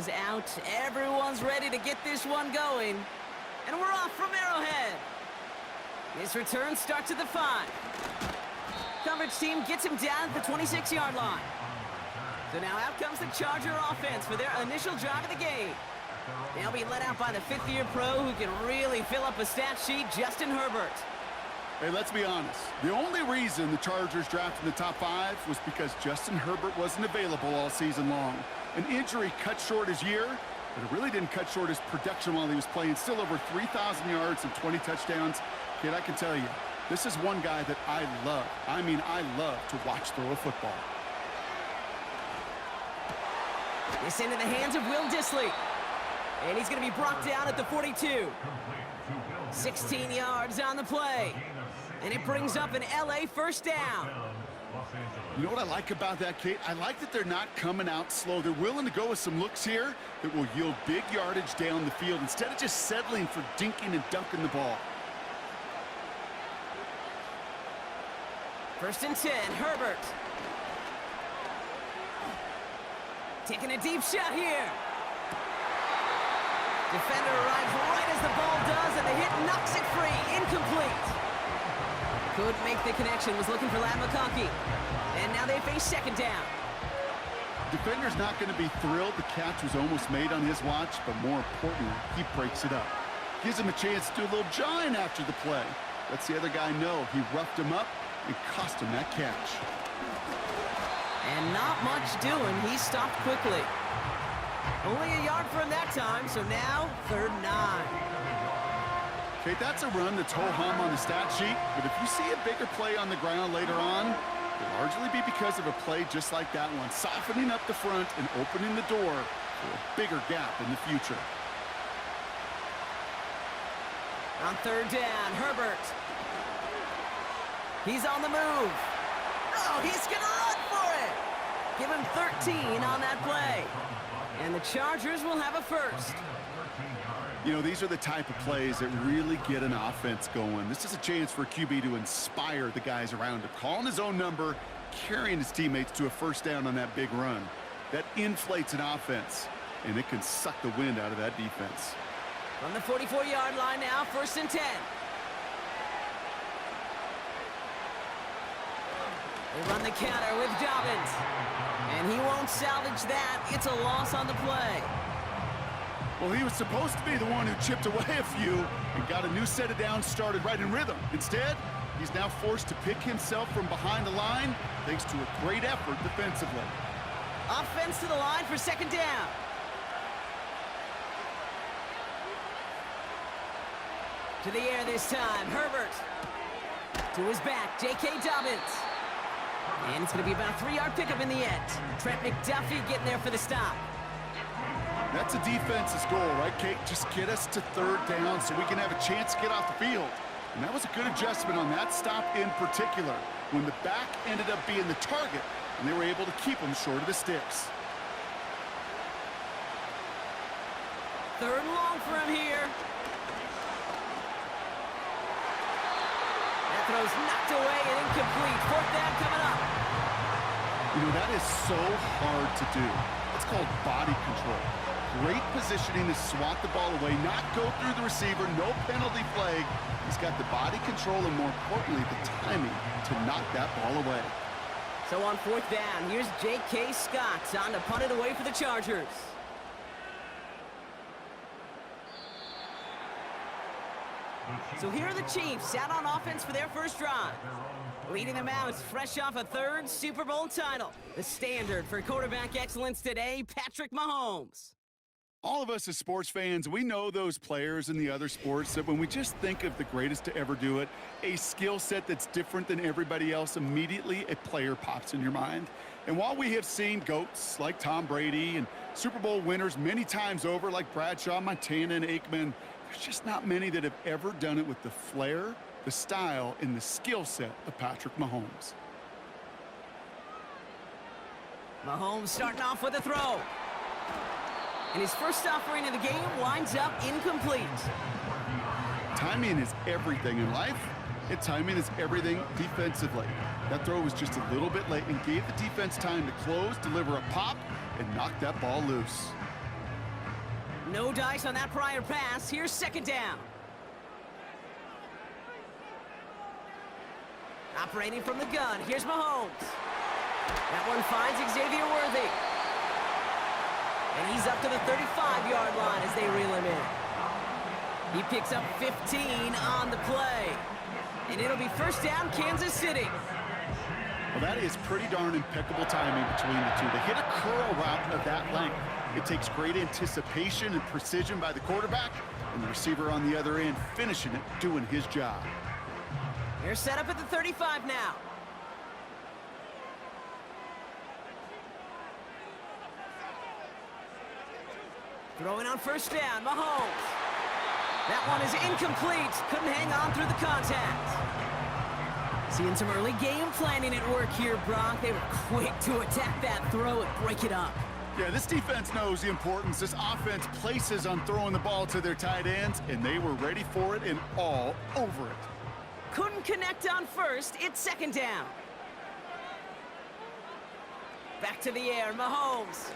is out. Everyone's ready to get this one going. And we're off from Arrowhead. This return starts at the 5. Coverage team gets him down at the 26-yard line. So now out comes the Charger offense for their initial drive of the game. They'll be led out by the fifth-year pro who can really fill up a stat sheet, Justin Herbert. Hey, let's be honest. The only reason the Chargers drafted in the top 5 was because Justin Herbert wasn't available all season long. An injury cut short his year, but it really didn't cut short his production while he was playing. Still over 3,000 yards and 20 touchdowns. Kid, I can tell you, this is one guy that I love. I mean, I love to watch throw a football. This into the hands of Will Dissly. And he's going to be brought down at the 42. 16 yards on the play. And it brings up an LA first down. You know what I like about that, Kate? I like that they're not coming out slow. They're willing to go with some looks here that will yield big yardage down the field instead of just settling for dinking and dunking the ball. First and 10, Herbert. Taking a deep shot here. Defender arrives right as the ball does, and the hit knocks it free. Incomplete. Couldn't make the connection, was looking for Lad McConkey. And now they face second down. Defender's not going to be thrilled the catch was almost made on his watch, but more importantly, he breaks it up. Gives him a chance to do a little jawing after the play. Lets the other guy know he roughed him up and cost him that catch. And not much doing. He stopped quickly. Only a yard for him that time, so now 3rd and 9. Okay, that's a run that's ho-hum on the stat sheet, but if you see a bigger play on the ground later on, it'll largely be because of a play just like that one, softening up the front and opening the door for a bigger gap in the future. On 3rd down, Herbert. He's on the move. Oh, he's going to run for it. Give him 13 on that play. And the Chargers will have a first. You know, these are the type of plays that really get an offense going. This is a chance for a QB to inspire the guys around him. Calling his own number, carrying his teammates to a first down on that big run. That inflates an offense, and it can suck the wind out of that defense. From the 44-yard line now, 1st and 10. They run the counter with Dobbins. And he won't salvage that. It's a loss on the play. Well, he was supposed to be the one who chipped away a few and got a new set of downs started right in rhythm. Instead, he's now forced to pick himself from behind the line thanks to a great effort defensively. Offense to the line for 2nd down. To the air this time, Herbert. To his back, J.K. Dobbins. And it's going to be about a 3-yard pickup in the end. Trent McDuffie getting there for the stop. That's a defense's goal, right, Kate? Just get us to 3rd down so we can have a chance to get off the field. And that was a good adjustment on that stop in particular, when the back ended up being the target, and they were able to keep him short of the sticks. 3rd and long for him here. That throw's knocked away and incomplete. 4th down coming up. You know, that is so hard to do. It's called body control. Great positioning to swat the ball away, not go through the receiver, no penalty flag. He's got the body control and, more importantly, the timing to knock that ball away. So on 4th down, here's J.K. Scott on to punt it away for the Chargers. So here are the Chiefs out on offense for their first drive. Leading them out, fresh off a 3rd Super Bowl title. The standard for quarterback excellence today, Patrick Mahomes. All of us as sports fans, we know those players in the other sports that when we just think of the greatest to ever do it, a skill set that's different than everybody else, immediately a player pops in your mind. And while we have seen GOATs like Tom Brady and Super Bowl winners many times over like Bradshaw, Montana, and Aikman, there's just not many that have ever done it with the flair, the style, and the skill set of Patrick Mahomes. Mahomes starting off with a throw. And his first offering of the game winds up incomplete. Timing is everything in life, and timing is everything defensively. That throw was just a little bit late and gave the defense time to close, deliver a pop, and knock that ball loose. No dice on that prior pass. Here's second down. Operating from the gun, here's Mahomes. That one finds Xavier Worthy. And he's up to the 35-yard line as they reel him in. He picks up 15 on the play. And it'll be first down, Kansas City. Well, that is pretty darn impeccable timing between the two. They hit a curl route of that length. It takes great anticipation and precision by the quarterback, and the receiver on the other end finishing it, doing his job. They're set up at the 35 now. Throwing on first down, Mahomes. That one is incomplete. Couldn't hang on through the contact. Seeing some early game planning at work here, Brock. They were quick to attack that throw and break it up. Yeah, this defense knows the importance this offense places on throwing the ball to their tight ends, and they were ready for it and all over it. Couldn't connect on first. It's second down. Back to the air, Mahomes.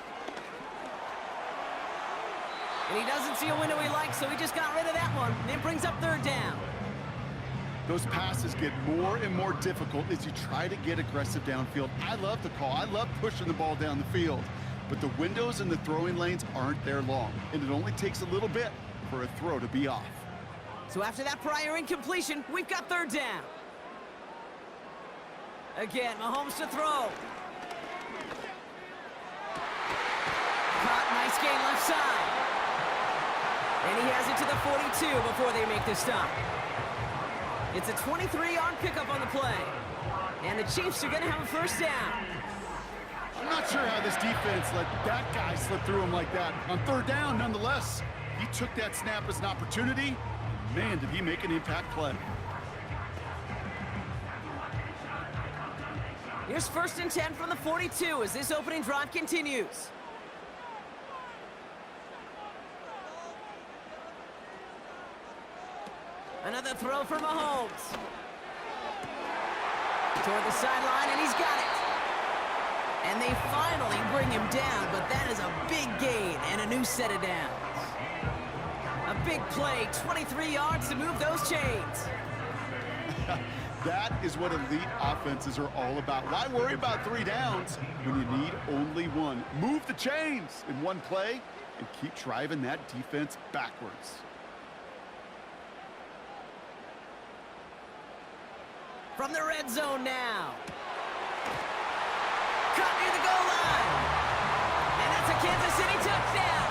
And he doesn't see a window he likes, so he just got rid of that one. And it brings up third down. Those passes get more and more difficult as you try to get aggressive downfield. I love the call. I love pushing the ball down the field. But the windows in the throwing lanes aren't there long, and it only takes a little bit for a throw to be off. So after that prior incompletion, we've got third down. Again, Mahomes to throw. Caught, nice gain left side. And he has it to the 42 before they make the stop. It's a 23-yard pickup on the play. And the Chiefs are going to have a first down. I'm not sure how this defense let that guy slip through him like that. On third down, nonetheless, he took that snap as an opportunity. Man, did he make an impact play. Here's first and 10 from the 42 as this opening drive continues. Another throw for Mahomes. Toward the sideline, and he's got it. And they finally bring him down, but that is a big gain and a new set of downs. A big play, 23 yards to move those chains. That is what elite offenses are all about. Why worry about 3 downs when you need only one? Move the chains in one play and keep driving that defense backwards. From the red zone now. Caught near the goal line. And that's a Kansas City touchdown.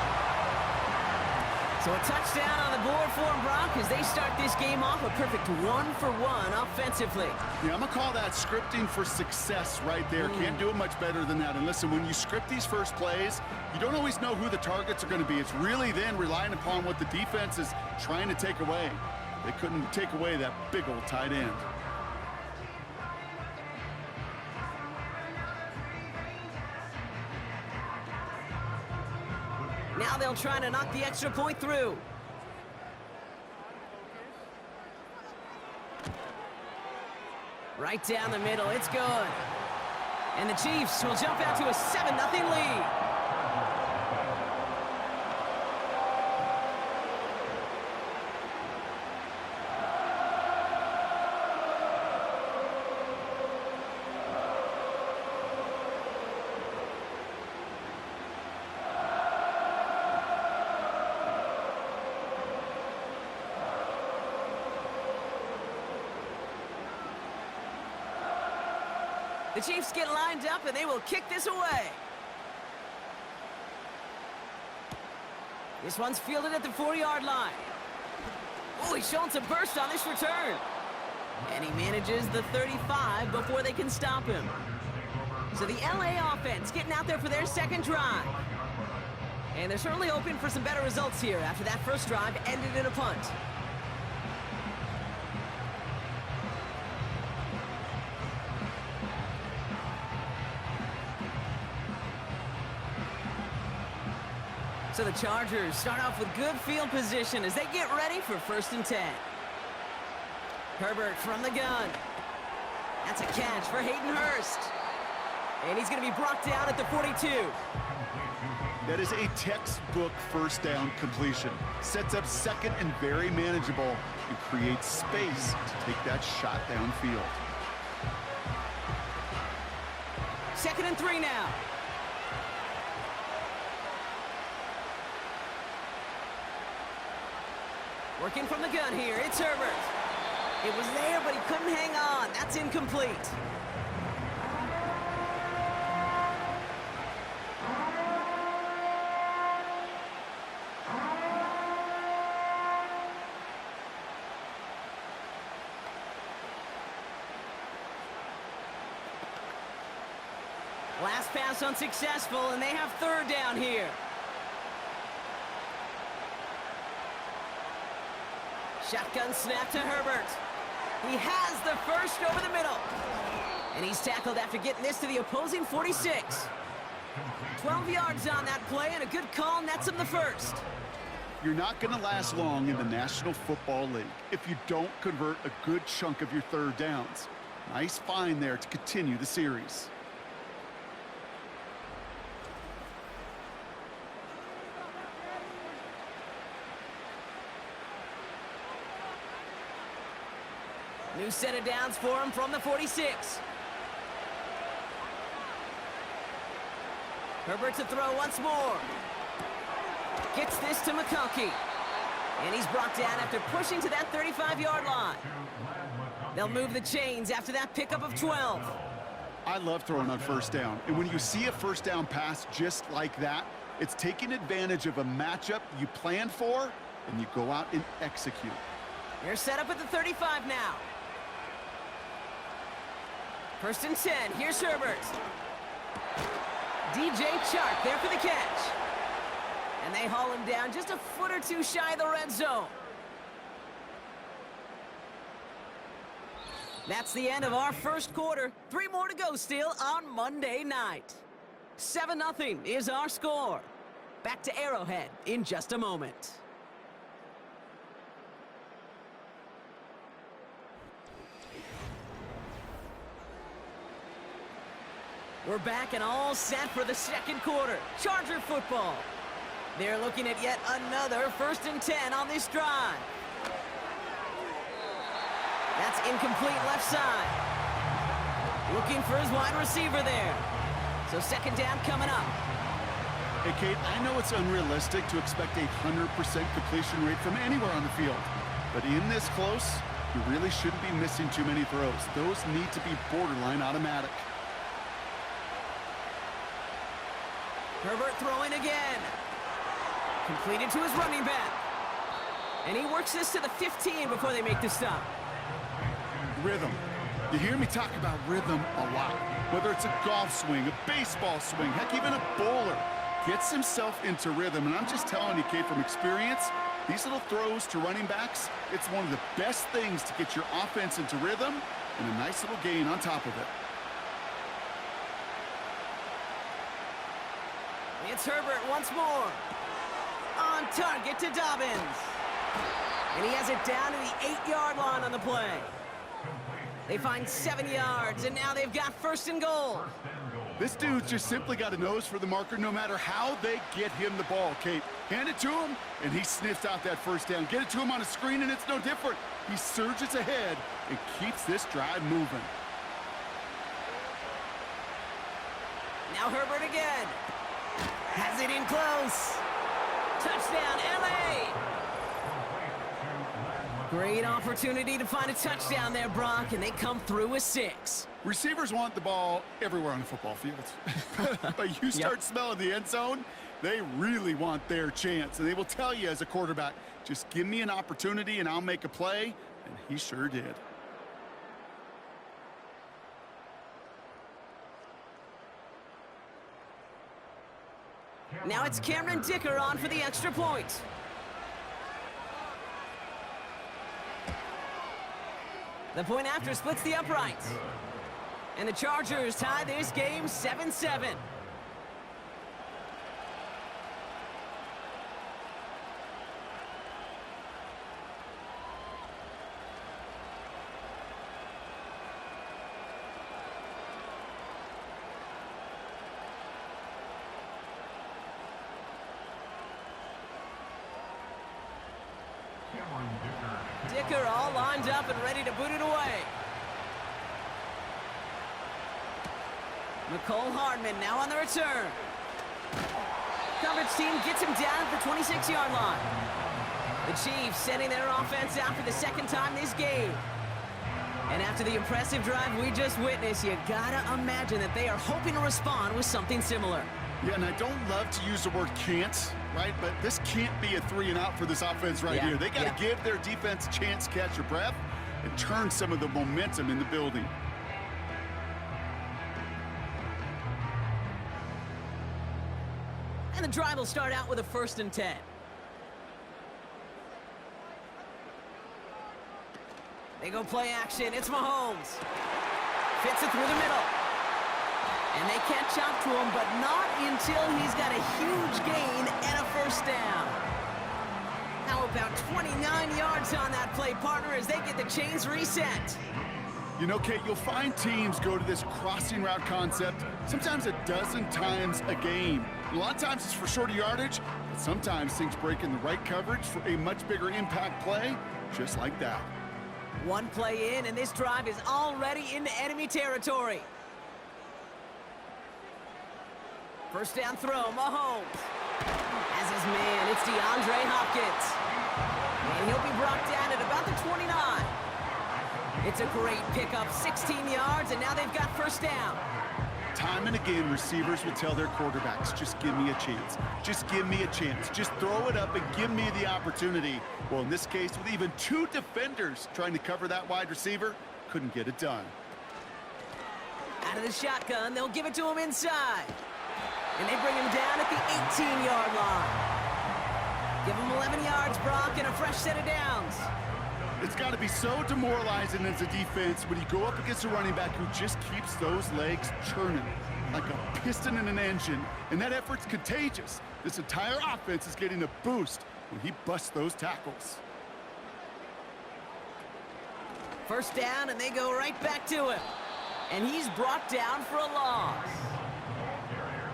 So a touchdown on the board for them, Brock, as they start this game off a perfect 1-for-1 offensively. Yeah, I'm going to call that scripting for success right there. Can't do it much better than that. And listen, when you script these first plays, you don't always know who the targets are going to be. It's really then relying upon what the defense is trying to take away. They couldn't take away that big old tight end. Now they'll try to knock the extra point through. Right down the middle, it's good. And the Chiefs will jump out to a 7-0 lead. The Chiefs get lined up, and they will kick this away. This one's fielded at the 4-yard line. Oh, he's showing some burst on this return. And he manages the 35 before they can stop him. So the LA offense getting out there for their second drive. And they're certainly hoping for some better results here after that first drive ended in a punt. So the Chargers start off with good field position as they get ready for first and 10. Herbert from the gun. That's a catch for Hayden Hurst. And he's going to be brought down at the 42. That is a textbook first down completion. Sets up second and very manageable and creates space to take that shot downfield. 2nd and 3 now. Working from the gun here, it's Herbert. It was there, but he couldn't hang on. That's incomplete. Last pass unsuccessful, and they have 3rd down here. Shotgun snap to Herbert. He has the first over the middle. And he's tackled after getting this to the opposing 46. 12 yards on that play, and a good call nets him the first. You're not going to last long in the National Football League if you don't convert a good chunk of your 3rd downs. Nice find there to continue the series. New set of downs for him from the 46. Herbert to throw once more. Gets this to McConkey. And he's brought down after pushing to that 35-yard line. They'll move the chains after that pickup of 12. I love throwing on 1st down. And when you see a 1st down pass just like that, it's taking advantage of a matchup you planned for, and you go out and execute. They're set up at the 35 now. 1st and 10. Here's Herbert. DJ Chark there for the catch. And they haul him down just a foot or two shy of the red zone. That's the end of our 1st quarter. 3 more to go still on Monday night. 7-0 is our score. Back to Arrowhead in just a moment. We're back and all set for the 2nd quarter. Charger football. They're looking at yet another 1st and 10 on this drive. That's incomplete left side. Looking for his wide receiver there. So 2nd down coming up. Hey, Kate, I know it's unrealistic to expect a 100% completion rate from anywhere on the field. But in this close, you really shouldn't be missing too many throws. Those need to be borderline automatic. Herbert throwing again. Completed to his running back. And he works this to the 15 before they make the stop. Rhythm. You hear me talk about rhythm a lot. Whether it's a golf swing, a baseball swing, heck, even a bowler. Gets himself into rhythm. And I'm just telling you, Kate, from experience, these little throws to running backs, it's one of the best things to get your offense into rhythm and a nice little gain on top of it. It's Herbert once more. On target to Dobbins. And he has it down to the 8-yard line on the play. They find 7 yards, and now they've got 1st and goal. This dude's just simply got a nose for the marker no matter how they get him the ball, Kate. Hand it to him, and he sniffs out that 1st down. Get it to him on a screen, and it's no different. He surges ahead and keeps this drive moving. Now Herbert again. Has it in close. Touchdown, L.A. Great opportunity to find a touchdown there, Brock, and they come through with 6. Receivers want the ball everywhere on the football field. But you start smelling the end zone, they really want their chance. And they will tell you as a quarterback, just give me an opportunity and I'll make a play. And he sure did. Now it's Cameron Dicker on for the extra point. The point after splits the uprights. And the Chargers tie this game 7-7. kicker all lined up and ready to boot it away. Nicole Hardman now on the return. Coverage team gets him down at the 26-yard line. The Chiefs sending their offense out for the second time this game. And after the impressive drive we just witnessed, you gotta imagine that they are hoping to respond with something similar. Yeah, and I don't love to use the word can't, right? But this can't be a 3-and-out for this offense right here. They got to give their defense a chance to catch their breath and turn some of the momentum in the building. And the drive will start out with a 1st and 10. They go play action. It's Mahomes. Fits it through the middle. And they catch up to him, but not until he's got a huge gain and a 1st down. Now about 29 yards on that play, partner, as they get the chains reset. You know, Kate, you'll find teams go to this crossing route concept sometimes a dozen times a game. A lot of times it's for shorter yardage, but sometimes things break in the right coverage for a much bigger impact play, just like that. One play in, and this drive is already into enemy territory. 1st down throw, Mahomes. As his man, it's DeAndre Hopkins. And he'll be brought down at about the 29. It's a great pickup, 16 yards, and now they've got 1st down. Time and again, receivers would tell their quarterbacks, just give me a chance. Just give me a chance. Just throw it up and give me the opportunity. Well, in this case, with even 2 defenders trying to cover that wide receiver, couldn't get it done. Out of the shotgun, they'll give it to him inside. And they bring him down at the 18-yard line. Give him 11 yards, Brock, and a fresh set of downs. It's got to be so demoralizing as a defense when you go up against a running back who just keeps those legs churning like a piston in an engine, and that effort's contagious. This entire offense is getting a boost when he busts those tackles. 1st down, and they go right back to him. And he's brought down for a loss.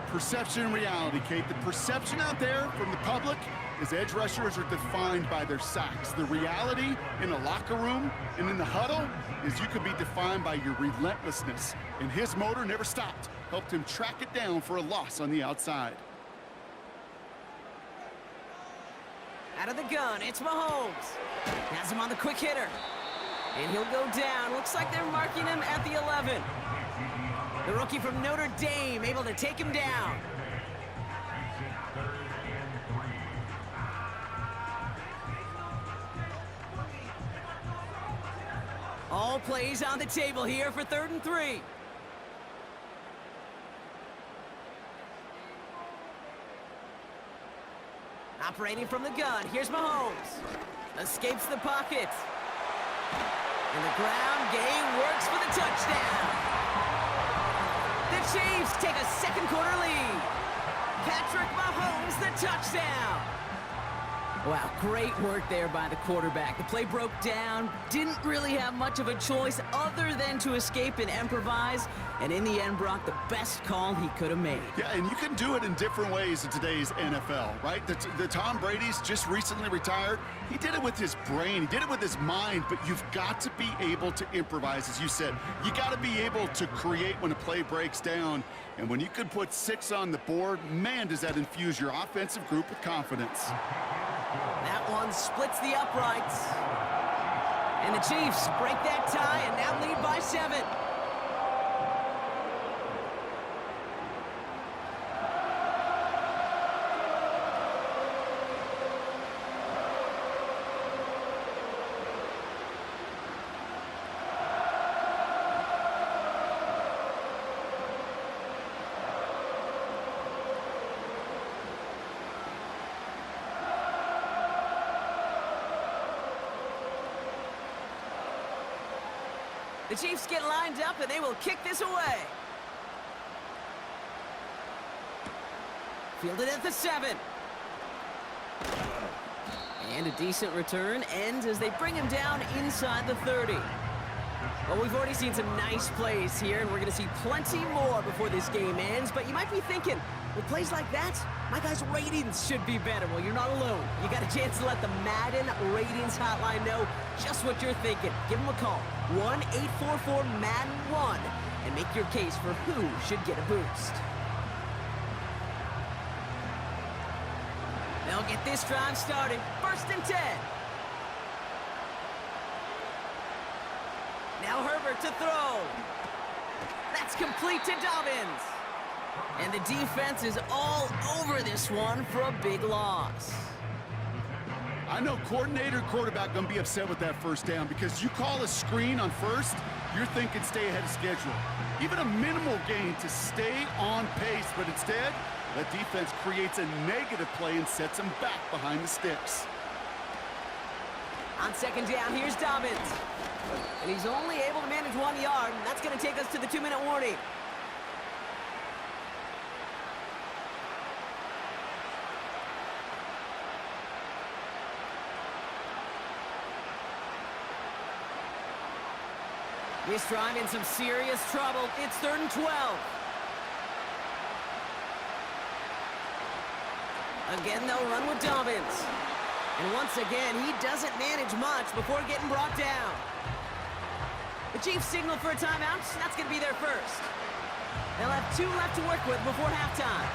Perception and reality, Kate. The perception out there from the public is edge rushers are defined by their sacks. The reality in the locker room and in the huddle is you could be defined by your relentlessness. And his motor never stopped. Helped him track it down for a loss on the outside. Out of the gun, it's Mahomes. Has him on the quick hitter. And he'll go down. Looks like they're marking him at the 11. The rookie from Notre Dame able to take him down. All plays on the table here for 3rd and 3. Operating from the gun, here's Mahomes. Escapes the pocket. And the ground game works for the touchdown. The Chiefs take a 2nd quarter lead. Patrick Mahomes, the touchdown. Wow, great work there by the quarterback. The play broke down, didn't really have much of a choice other than to escape and improvise, and in the end, Brock, the best call he could have made. Yeah, and you can do it in different ways in today's NFL, right? The Tom Brady's just recently retired. He did it with his brain. He did it with his mind, but you've got to be able to improvise, as you said. You got to be able to create when a play breaks down, and when you can put 6 on the board, man, does that infuse your offensive group with confidence. That one splits the uprights. And the Chiefs break that tie and now lead by 7. The Chiefs get lined up, and they will kick this away. Fielded at the 7. And a decent return ends as they bring him down inside the 30. Well, we've already seen some nice plays here, and we're going to see plenty more before this game ends. But you might be thinking, with plays like that, my guys' ratings should be better. Well, you're not alone. You got a chance to let the Madden ratings hotline know just what you're thinking. Give them a call, 1-844-MADDEN-1, and make your case for who should get a boost. They'll get this drive started. 1st and 10. Now Herbert to throw. That's complete to Dobbins. And the defense is all over this one for a big loss. I know coordinator, quarterback going to be upset with that 1st down because you call a screen on 1st, you're thinking stay ahead of schedule. Even a minimal gain to stay on pace, but instead, that defense creates a negative play and sets them back behind the sticks. On 2nd down, here's Dobbins. And he's only able to manage 1 yard, and that's going to take us to the 2-minute warning. This drive in some serious trouble. It's 3rd and 12. Again, they'll run with Dobbins. And once again, he doesn't manage much before getting brought down. The Chiefs signal for a timeout. That's going to be their first. They'll have 2 left to work with before halftime.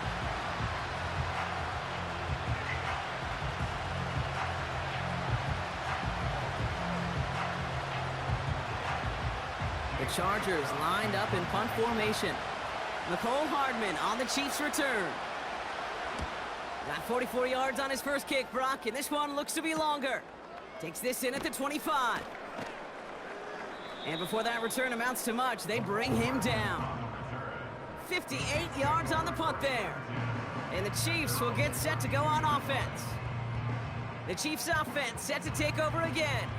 The Chargers lined up in punt formation. Nicole Hardman on the Chiefs' return. Got 44 yards on his first kick, Brock, and this one looks to be longer. Takes this in at the 25. And before that return amounts to much, they bring him down. 58 yards on the punt there. And the Chiefs will get set to go on offense. The Chiefs' offense set to take over again.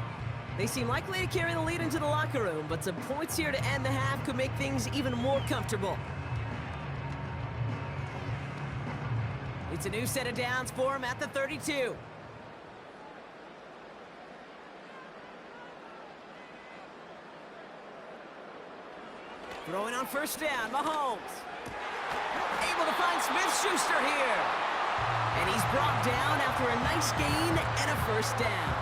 They seem likely to carry the lead into the locker room, but some points here to end the half could make things even more comfortable. It's a new set of downs for him at the 32. Throwing on 1st down, Mahomes. Able to find Smith-Schuster here. And he's brought down after a nice gain and a 1st down.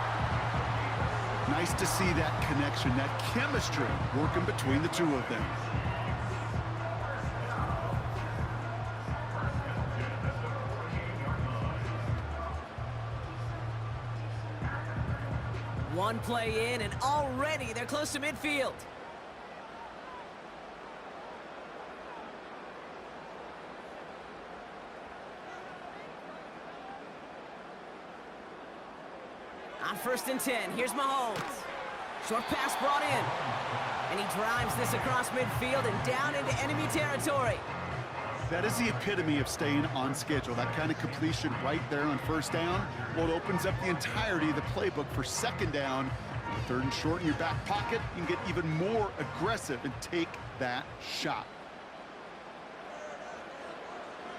Nice to see that connection, that chemistry working between the 2 of them. One play in, and already they're close to midfield. On 1st and 10, here's Mahomes. Short pass brought in. And he drives this across midfield and down into enemy territory. That is the epitome of staying on schedule. That kind of completion right there on 1st down. Well, it opens up the entirety of the playbook for 2nd down. 3rd and short in your back pocket, you can get even more aggressive and take that shot.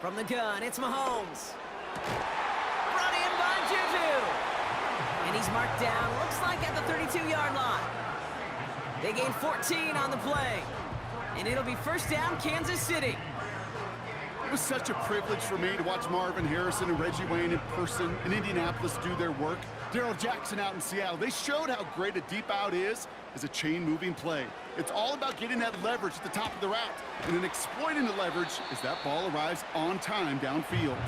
From the gun, it's Mahomes. Brought in by Juju. And he's marked down, looks like at the 32-yard line. They gain 14 on the play. And it'll be 1st down, Kansas City. It was such a privilege for me to watch Marvin Harrison and Reggie Wayne in person in Indianapolis do their work. Darrell Jackson out in Seattle. They showed how great a deep out is as a chain-moving play. It's all about getting that leverage at the top of the route and then exploiting the leverage as that ball arrives on time downfield.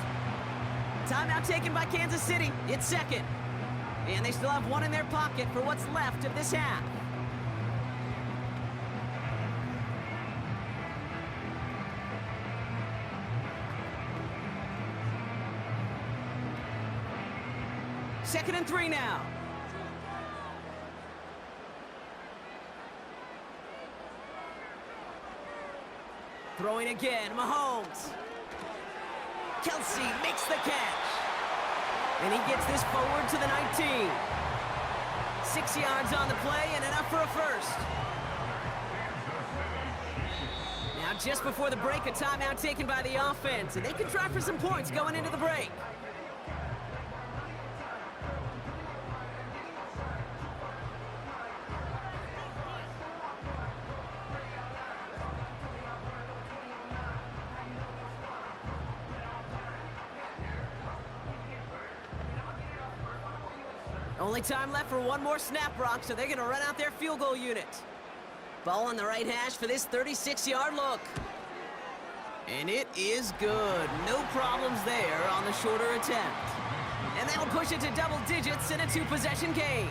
Timeout taken by Kansas City. It's 2nd. And they still have 1 in their pocket for what's left of this half. Second and 3 now. Throwing again, Mahomes. Kelsey makes the catch. And he gets this forward to the 19. 6 yards on the play and enough for a 1st. Now just before the break, a timeout taken by the offense. And they can try for some points going into the break. Only time left for one more snap, Brock, so they're going to run out their field goal unit. Ball on the right hash for this 36-yard look. And it is good. No problems there on the shorter attempt. And that'll push it to double digits in a two-possession game.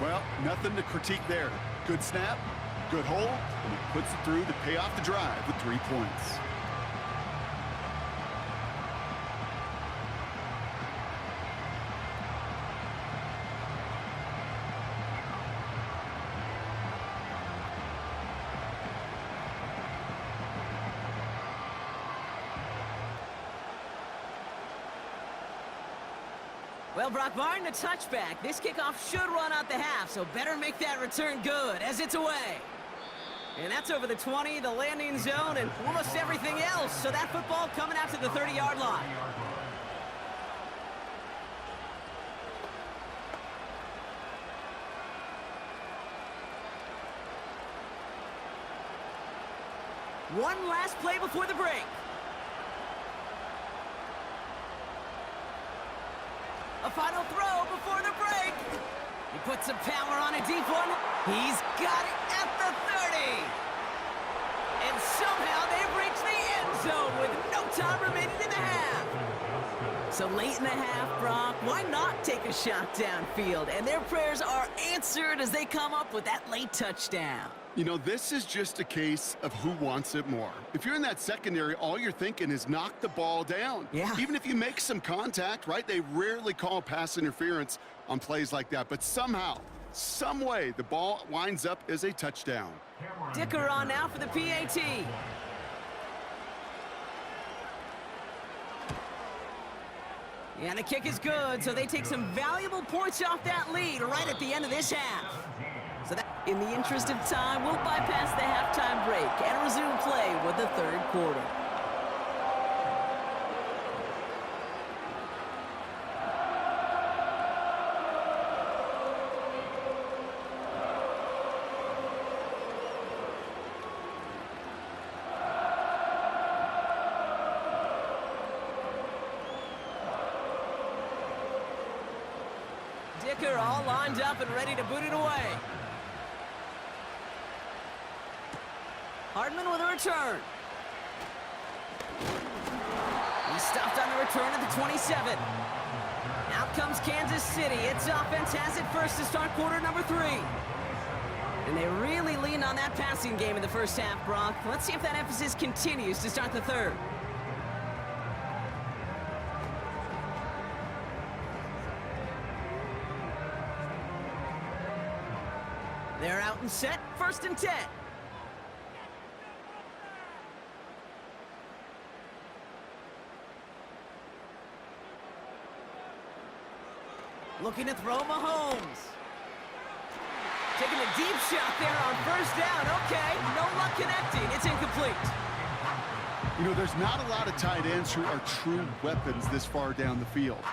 Well, nothing to critique there. Good snap, good hold, and he puts it through to pay off the drive with 3 points. Well, Brock, barring the touchback, this kickoff should run out the half, so better make that return good as it's away. And that's over the 20, the landing zone, and almost everything else. So that football coming out to the 30-yard line. One last play before the break. A final throw before the break. He puts some power on a deep one. He's got it at the 30. And somehow they've reached the end zone with no time remaining in the half. So late in the half, Brock, why not take a shot downfield? And their prayers are answered as they come up with that late touchdown. You know, this is just a case of who wants it more. If you're in that secondary, all you're thinking is knock the ball down. Yeah. Even if you make some contact, right? They rarely call pass interference on plays like that. But somehow, some way, the ball winds up as a touchdown. Dicker on now for the PAT. And the kick is good, so they take some valuable points off that lead right at the end of this half. So that, in the interest of time, we'll bypass the halftime break and resume play with the third quarter. Dicker all lined up and ready to boot it away. Hardman with a return. He stopped on the return at the 27. Out comes Kansas City. It's offense has it first to start quarter number 3. And they really leaned on that passing game in the first half, Brock. Let's see if that emphasis continues to start the third. They're out and set, 1st and 10. Looking to throw Mahomes. Taking a deep shot there on 1st down. Okay, no luck connecting. It's incomplete. You know, there's not a lot of tight ends who are true weapons this far down the field.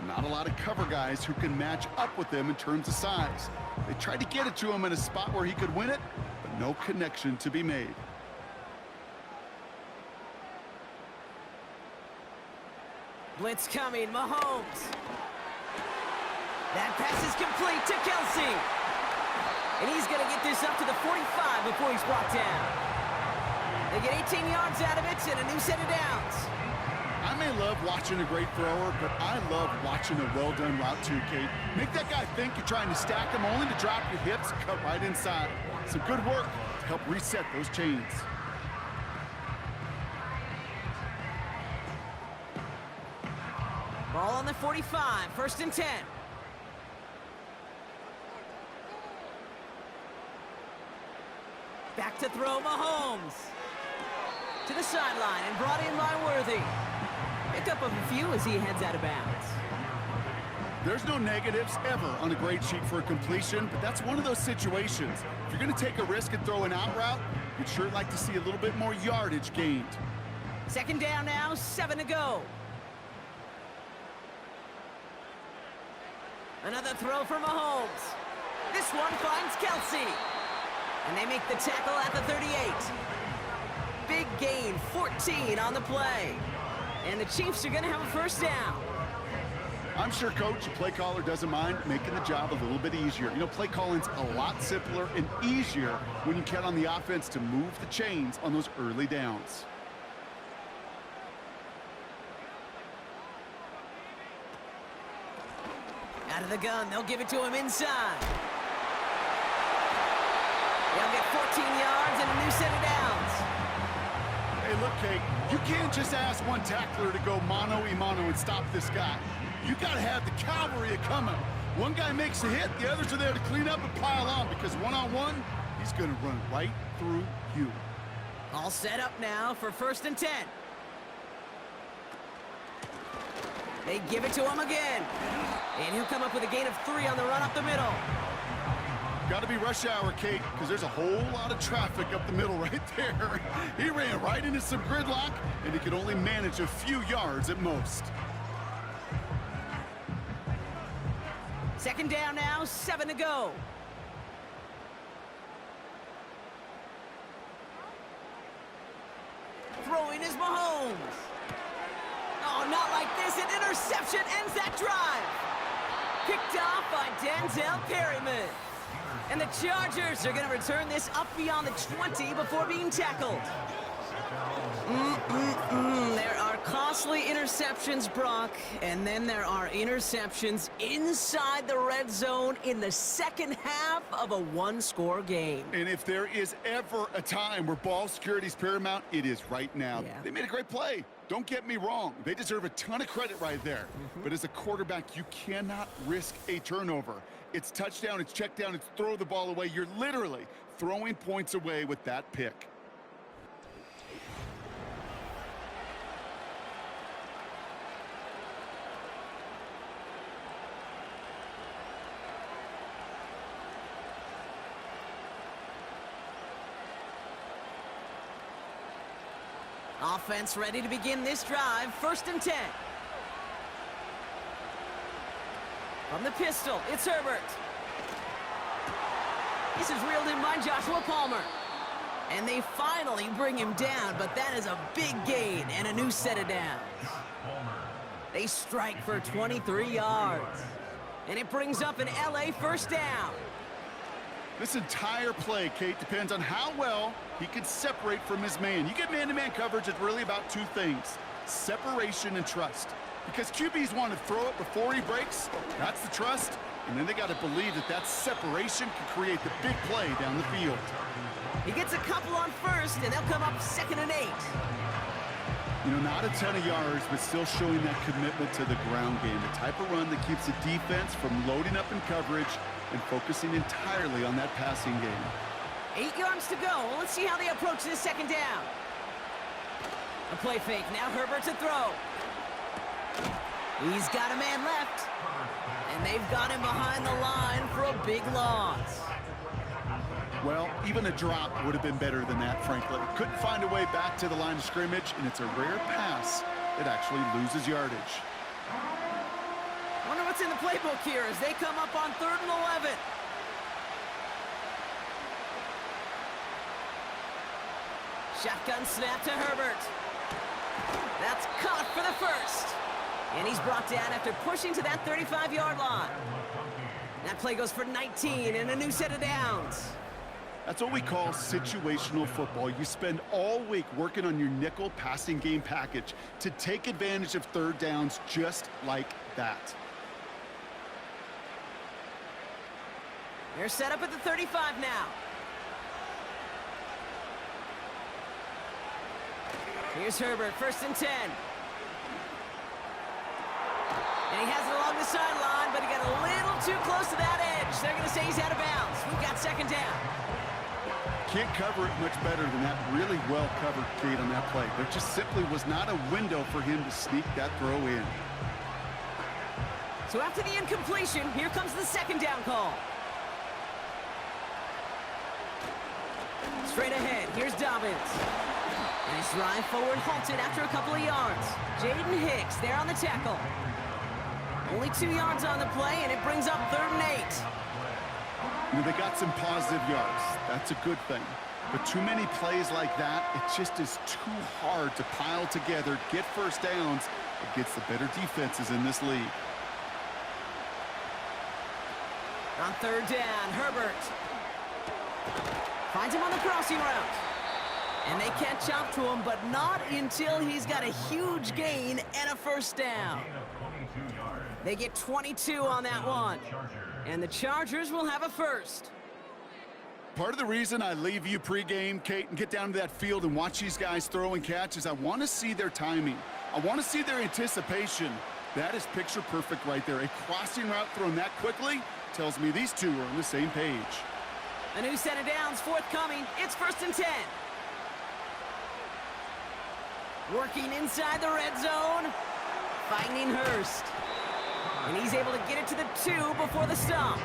Not a lot of cover guys who can match up with them in terms of size. They tried to get it to him in a spot where he could win it, but no connection to be made. Blitz coming, Mahomes. That pass is complete to Kelsey. And he's going to get this up to the 45 before he's brought down. They get 18 yards out of it and a new set of downs. I may love watching a great thrower, but I love watching a well-done route too, Kate. Make that guy think you're trying to stack him only to drop your hips and cut right inside. Some good work to help reset those chains. Ball on the 45, 1st and 10. Back to throw Mahomes. To the sideline and brought in by Worthy. Pick up a few as he heads out of bounds. There's no negatives ever on a grade sheet for a completion, but that's one of those situations. If you're going to take a risk and throw an out route, you'd sure like to see a little bit more yardage gained. 2nd down now, 7 to go. Another throw for Mahomes. This one finds Kelsey. And they make the tackle at the 38. Big gain, 14 on the play. And the Chiefs are going to have a 1st down. I'm sure, Coach, the play caller doesn't mind making the job a little bit easier. You know, play calling's a lot simpler and easier when you count on the offense to move the chains on those early downs. Out of the gun, they'll give it to him inside. They'll get 14 yards and a new set of downs. Hey, look, Kate, you can't just ask one tackler to go mano-a-mano and stop this guy. You got to have the cavalry coming. One guy makes a hit, the others are there to clean up and pile on, because one-on-one, he's going to run right through you. All set up now for 1st and 10. They give it to him again. And he'll come up with a gain of 3 on the run up the middle. Got to be rush hour, Kate, because there's a whole lot of traffic up the middle right there. He ran right into some gridlock, and he could only manage a few yards at most. 2nd down now, 7 to go. Throwing is Mahomes. Oh, not like this. An interception ends that drive. Picked off by Denzel Perryman. And the Chargers are going to return this up beyond the 20 before being tackled. There are costly interceptions, Brock, and then there are interceptions inside the red zone in the second half of a one-score game. And if there is ever a time where ball security is paramount, it is right now. Yeah. They made a great play. Don't get me wrong. They deserve a ton of credit right there. But as a quarterback, you cannot risk a turnover. It's touchdown, it's check down, it's throw the ball away. You're literally throwing points away with that pick. Offense ready to begin this drive. 1st and 10. From the pistol, it's Herbert. This is reeled in by Joshua Palmer. And they finally bring him down, but that is a big gain and a new set of downs. They strike for 23 yards. And it brings up an LA 1st down. This entire play, Kate, depends on how well he can separate from his man. You get man-to-man coverage, it's really about 2 things: separation and trust. Because QBs want to throw it before he breaks, that's the trust, and then they got to believe that that separation can create the big play down the field. He gets a couple on 1st, and they'll come up 2nd and 8. You know, not a ton of yards, but still showing that commitment to the ground game, the type of run that keeps the defense from loading up in coverage and focusing entirely on that passing game. 8 yards to go. Let's see how they approach this 2nd down. A play fake. Now Herbert to throw. He's got a man left. And they've got him behind the line for a big loss. Well, even a drop would have been better than that, frankly. Couldn't find a way back to the line of scrimmage, and it's a rare pass that actually loses yardage. Wonder what's in the playbook here as they come up on 3rd and 11. Shotgun snap to Herbert. That's caught for the 1st. And he's brought down after pushing to that 35-yard line. That play goes for 19 and a new set of downs. That's what we call situational football. You spend all week working on your nickel passing game package to take advantage of 3rd downs just like that. They're set up at the 35 now. Here's Herbert, 1st and 10. And he has it along the sideline, but he got a little too close to that edge. They're going to say he's out of bounds. We've got 2nd down. Can't cover it much better than that. Really well covered, Kate, on that play. There just simply was not a window for him to sneak that throw in. So after the incompletion, here comes the 2nd down call. Straight ahead, here's Dobbins. And his drive forward halted after a couple of yards. Jaden Hicks there on the tackle. Only 2 yards on the play, and it brings up 3rd and 8. You know, they got some positive yards. That's a good thing. But too many plays like that, it just is too hard to pile together, get 1st downs against the better defenses in this league. On third down, Herbert finds him on the crossing route. And they catch up to him, but not until he's got a huge gain and a first down. They get 22 on that one. And the Chargers will have a first. Part of the reason I leave you pregame, Kate, and get down to that field and watch these guys throw and catch is I want to see their timing. I want to see their anticipation. That is picture perfect right there. A crossing route thrown that quickly tells me these two are on the same page. A new set of downs forthcoming. It's 1st and 10. Working inside the red zone. Finding Hurst. And he's able to get it to the 2 before the stop.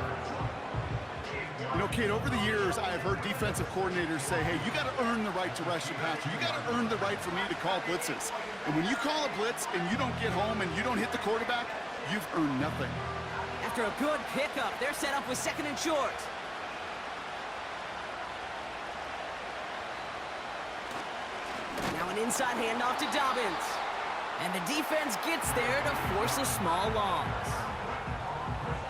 You know, Kate, over the years, I have heard defensive coordinators say, hey, you got to earn the right to rush the passer. You got to earn the right for me to call blitzes. And when you call a blitz and you don't get home and you don't hit the quarterback, you've earned nothing. After a good pickup, they're set up with 2nd and short. Now an inside handoff to Dobbins. And the defense gets there to force a small loss.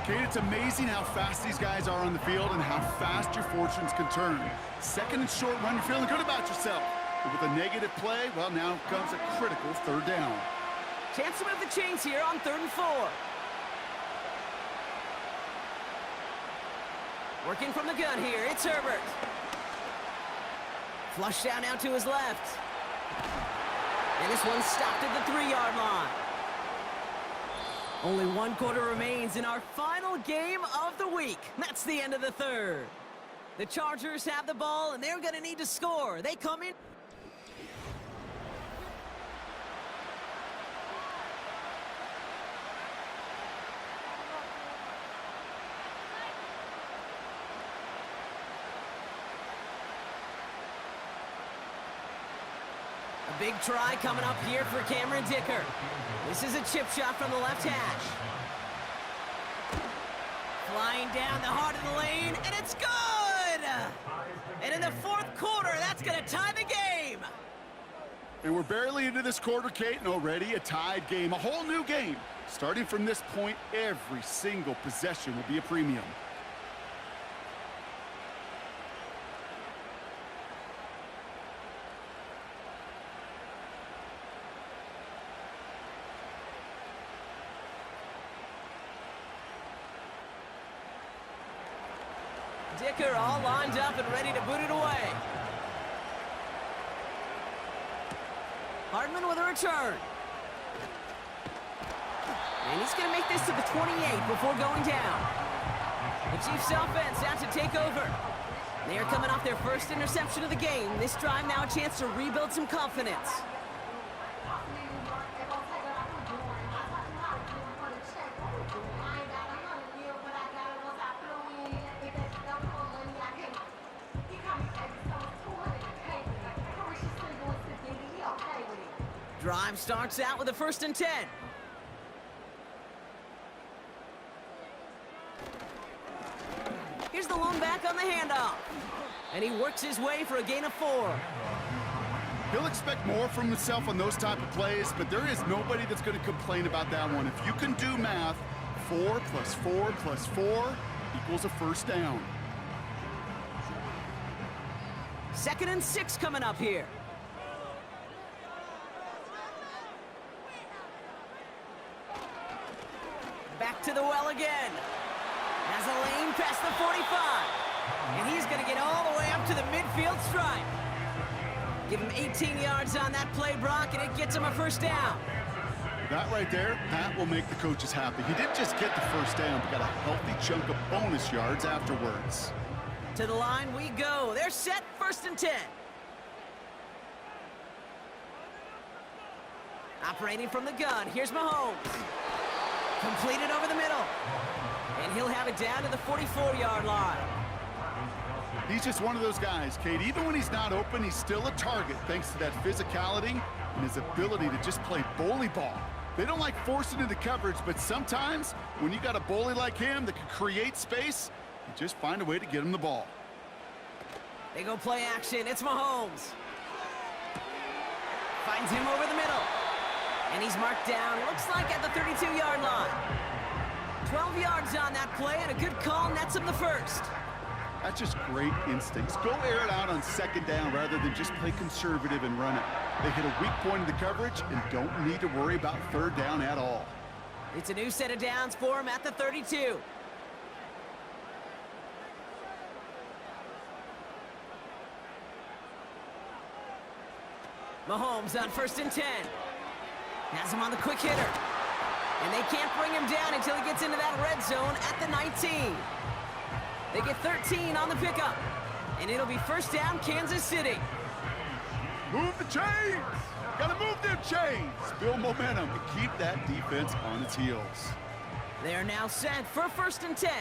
Kate, it's amazing how fast these guys are on the field and how fast your fortunes can turn. 2nd and short run, you're feeling good about yourself. But with a negative play, well, now comes a critical 3rd down. Chance to move the chains here on 3rd and 4. Working from the gun here, it's Herbert. Flush down now to his left. And this one stopped at the 3-yard line. Only 1 quarter remains in our final game of the week. That's the end of the 3rd. The Chargers have the ball, and they're going to need to score. They come in. A big try coming up here for Cameron Dicker. This is a chip shot from the left hash. Flying down the heart of the lane, and it's good! And in the 4th quarter, that's going to tie the game. And we're barely into this quarter, Kate, and already a tied game, a whole new game. Starting from this point, every single possession will be a premium. Dicker all lined up and ready to boot it away. Hardman with a return. And he's going to make this to the 28 before going down. The Chiefs offense out to take over. They are coming off their first interception of the game. This drive now a chance to rebuild some confidence. Drive starts out with a 1st and 10. Here's the lone back on the handoff. And he works his way for a gain of 4. He'll expect more from himself on those type of plays, but there is nobody that's going to complain about that one. If you can do math, 4 plus 4 plus 4 equals a 1st down. 2nd and 6 coming up here. Back to the well again. Has a lane past the 45. And he's going to get all the way up to the midfield stripe. Give him 18 yards on that play, Brock, and it gets him a 1st down. That right there, that will make the coaches happy. He didn't just get the 1st down, but got a healthy chunk of bonus yards afterwards. To the line we go. They're set, 1st and 10. Operating from the gun, here's Mahomes. Completed over the middle. And he'll have it down to the 44-yard line. He's just one of those guys, Kate. Even when he's not open, he's still a target thanks to that physicality and his ability to just play bully ball. They don't like forcing into coverage, but sometimes when you got a bully like him that can create space, you just find a way to get him the ball. They go play action. It's Mahomes. Finds him over the middle. And he's marked down, looks like at the 32-yard line. 12 yards on that play, and a good call nets him the first. That's just great instincts. Go air it out on second down rather than just play conservative and run it. They hit a weak point in the coverage and don't need to worry about third down at all. It's a new set of downs for him at the 32. Mahomes on 1st and 10. Has him on the quick hitter. And they can't bring him down until he gets into that red zone at the 19. They get 13 on the pickup. And it'll be first down, Kansas City. Move the chains! Gotta move them chains! Build momentum and keep that defense on its heels. They're now set for 1st and 10.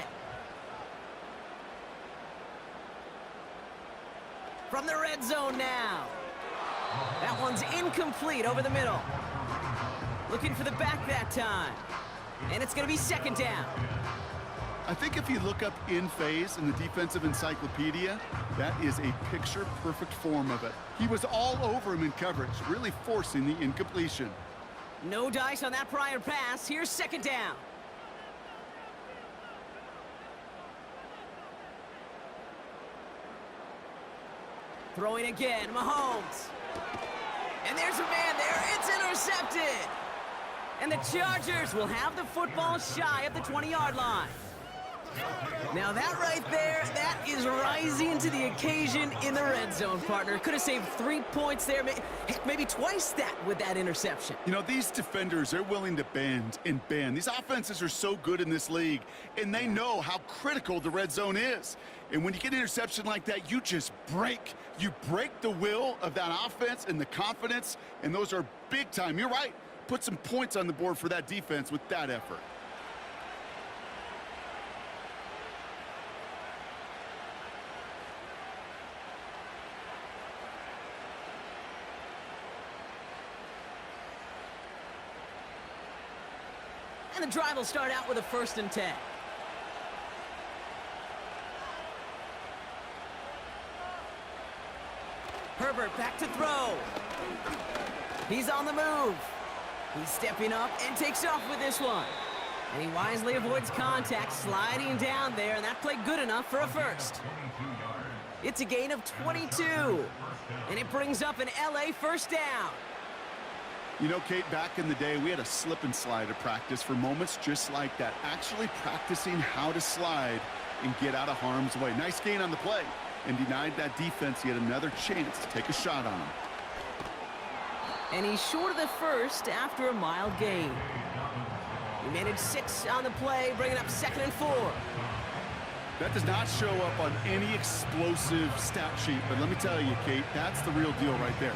From the red zone now. That one's incomplete over the middle. Looking for the back that time. And it's going to be 2nd down. I think if you look up in phase in the defensive encyclopedia, that is a picture-perfect form of it. He was all over him in coverage, really forcing the incompletion. No dice on that prior pass. Here's 2nd down. Throwing again, Mahomes. And there's a man there. It's intercepted. And the Chargers will have the football shy of the 20-yard line. Now that right there, that is rising to the occasion in the red zone, partner. Could have saved 3 points there, maybe twice that with that interception. You know, these defenders, they're willing to bend and bend. These offenses are so good in this league, and they know how critical the red zone is. And when you get an interception like that, you just break. You break the will of that offense and the confidence, and those are big time. You're right. Put some points on the board for that defense with that effort. And the drive will start out with a 1st and 10. Herbert back to throw. He's on the move. He's stepping up and takes off with this one. And he wisely avoids contact, sliding down there, and that played good enough for a first. It's a gain of 22. And it brings up an LA first down. You know, Kate, back in the day, we had a slip and slide at practice for moments just like that. Actually practicing how to slide and get out of harm's way. Nice gain on the play, and denied that defense yet another chance to take a shot on him. And he's short of the first after a mild gain. He managed 6 on the play, bringing up 2nd and 4. That does not show up on any explosive stat sheet, but let me tell you, Kate, that's the real deal right there.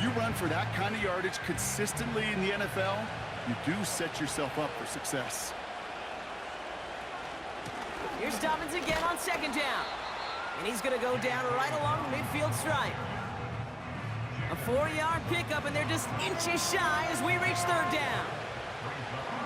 You run for that kind of yardage consistently in the NFL, you do set yourself up for success. Here's Dobbins again on 2nd down. And he's going to go down right along the midfield stripe. A 4-yard pickup, and they're just inches shy as we reach 3rd down.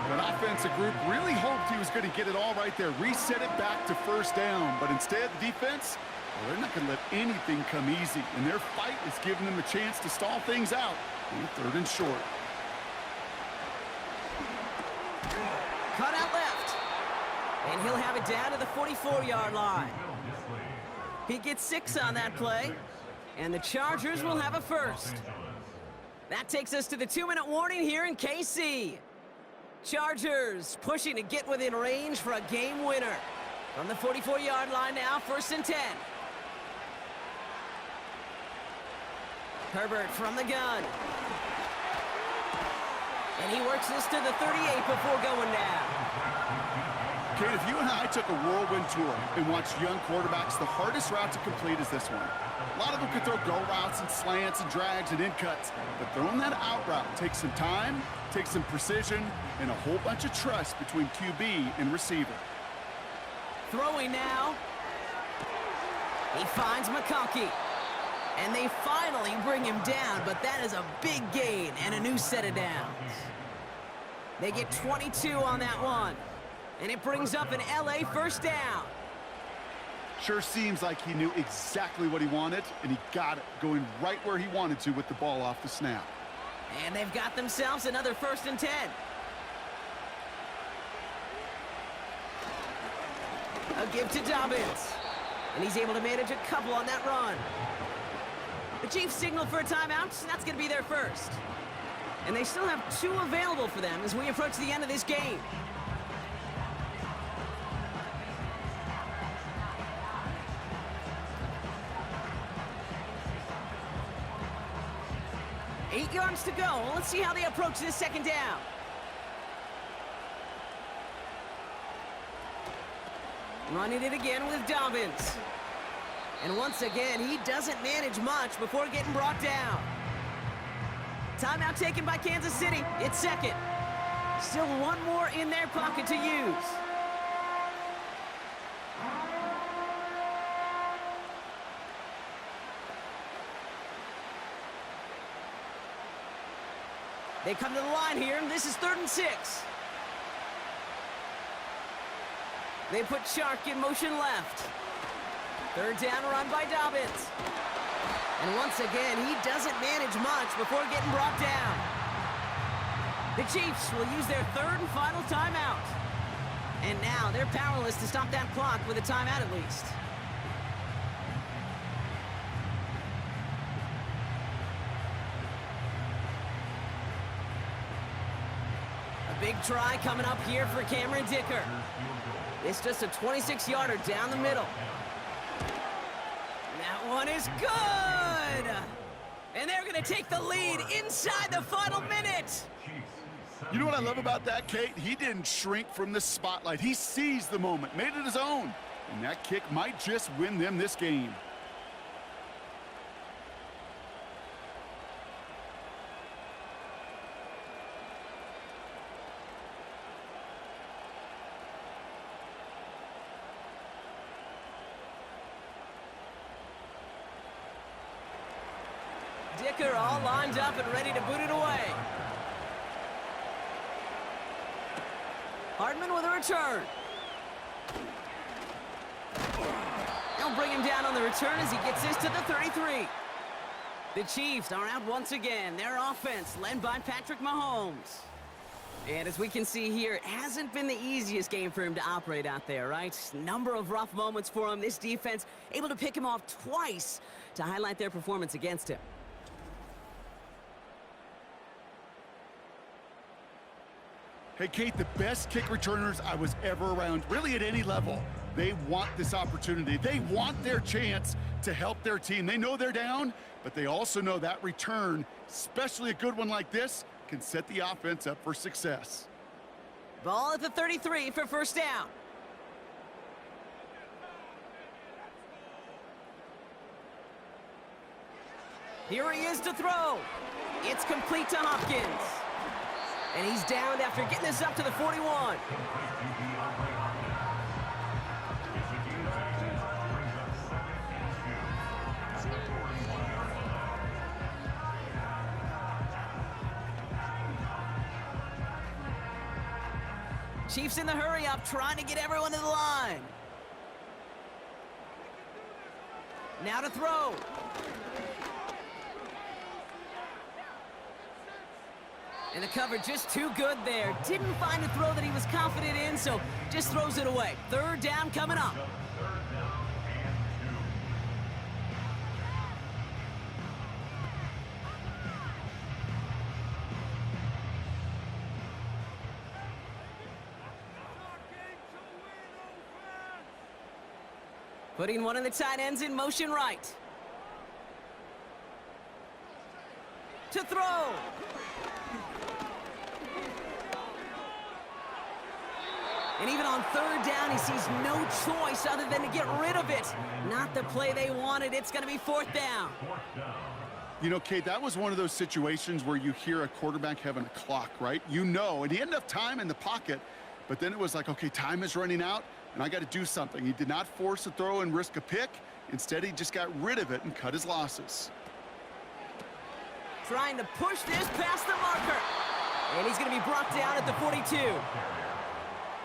That offensive group really hoped he was going to get it all right there, reset it back to 1st down. But instead, the defense, well, they're not going to let anything come easy. And their fight is giving them a chance to stall things out on 3rd and short. Cut out left. And he'll have it down to the 44-yard line. He gets 6 on that play. And the Chargers will have a first. That takes us to the 2-minute warning here in KC. Chargers pushing to get within range for a game winner. From the 44-yard line now, 1st and 10. Herbert from the gun. And he works this to the 38 before going down. Kate, if you and I took a whirlwind tour and watched young quarterbacks, the hardest route to complete is this one. A lot of them could throw go routes and slants and drags and in cuts, but throwing that out route takes some time, takes some precision, and a whole bunch of trust between QB and receiver. Throwing now. He finds McConkey. And they finally bring him down, but that is a big gain and a new set of downs. They get 22 on that one. And it brings up an LA first down. Sure seems like he knew exactly what he wanted, and he got it, going right where he wanted to with the ball off the snap. And they've got themselves another 1st and 10. A give to Dobbins. And he's able to manage a couple on that run. The Chiefs signal for a timeout. That's going to be their first. And they still have 2 available for them as we approach the end of this game. Eight yards to go. Let's see how they approach this second down. Running it again with Dobbins. And once again, he doesn't manage much before getting brought down. Timeout taken by Kansas City. It's second. Still one more in their pocket to use. They come to the line here, and this is 3rd and 6. They put Shark in motion left. 3rd down run by Dobbins. And once again, he doesn't manage much before getting brought down. The Chiefs will use their 3rd and final timeout. And now they're powerless to stop that clock with a timeout at least. A big try coming up here for Cameron Dicker. It's just a 26-yarder down the middle. That one is good! And they're going to take the lead inside the final minute. You know what I love about that, Kate? He didn't shrink from the spotlight. He seized the moment, made it his own. And that kick might just win them this game. Dicker all lined up and ready to boot it away. Hardman with a return. They'll bring him down on the return as he gets this to the 33. The Chiefs are out once again. Their offense led by Patrick Mahomes. And as we can see here, it hasn't been the easiest game for him to operate out there, right? Number of rough moments for him. This defense able to pick him off twice to highlight their performance against him. Hey, Kate, the best kick returners I was ever around, really at any level. They want this opportunity. They want their chance to help their team. They know they're down, but they also know that return, especially a good one like this, can set the offense up for success. Ball at the 33 for first down. Here he is to throw. It's complete to Hopkins. And he's downed after getting this up to the 41. Chiefs in the hurry up, trying to get everyone to the line. Now to throw. And the cover just too good there. Didn't find a throw that he was confident in, so just throws it away. 3rd down coming up. Putting one of the tight ends in motion right. To throw. And even on 3rd down, he sees no choice other than to get rid of it. Not the play they wanted. It's going to be 4th down. You know, Kate, that was one of those situations where you hear a quarterback having a clock, right? You know, and he had enough time in the pocket, but then it was like, okay, time is running out, and I got to do something. He did not force a throw and risk a pick. Instead, he just got rid of it and cut his losses. Trying to push this past the marker. And he's going to be brought down at the 42.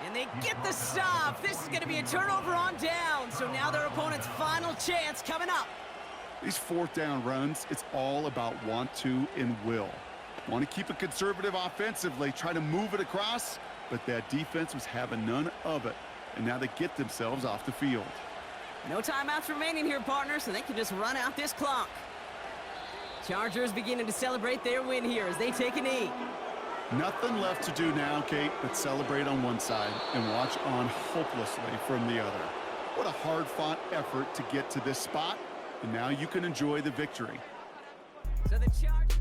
And they get the stop. This is going to be a turnover on down. So now their opponent's final chance coming up. These 4th down runs, it's all about want to and will. Want to keep it conservative offensively, try to move it across, but that defense was having none of it. and now they get themselves off the field. No timeouts remaining here, partner, so they can just run out this clock. Chargers beginning to celebrate their win here as they take a knee. Nothing left to do now, Kate, but celebrate on one side and watch on hopelessly from the other. What a hard-fought effort to get to this spot, and now you can enjoy the victory. So the Chargers...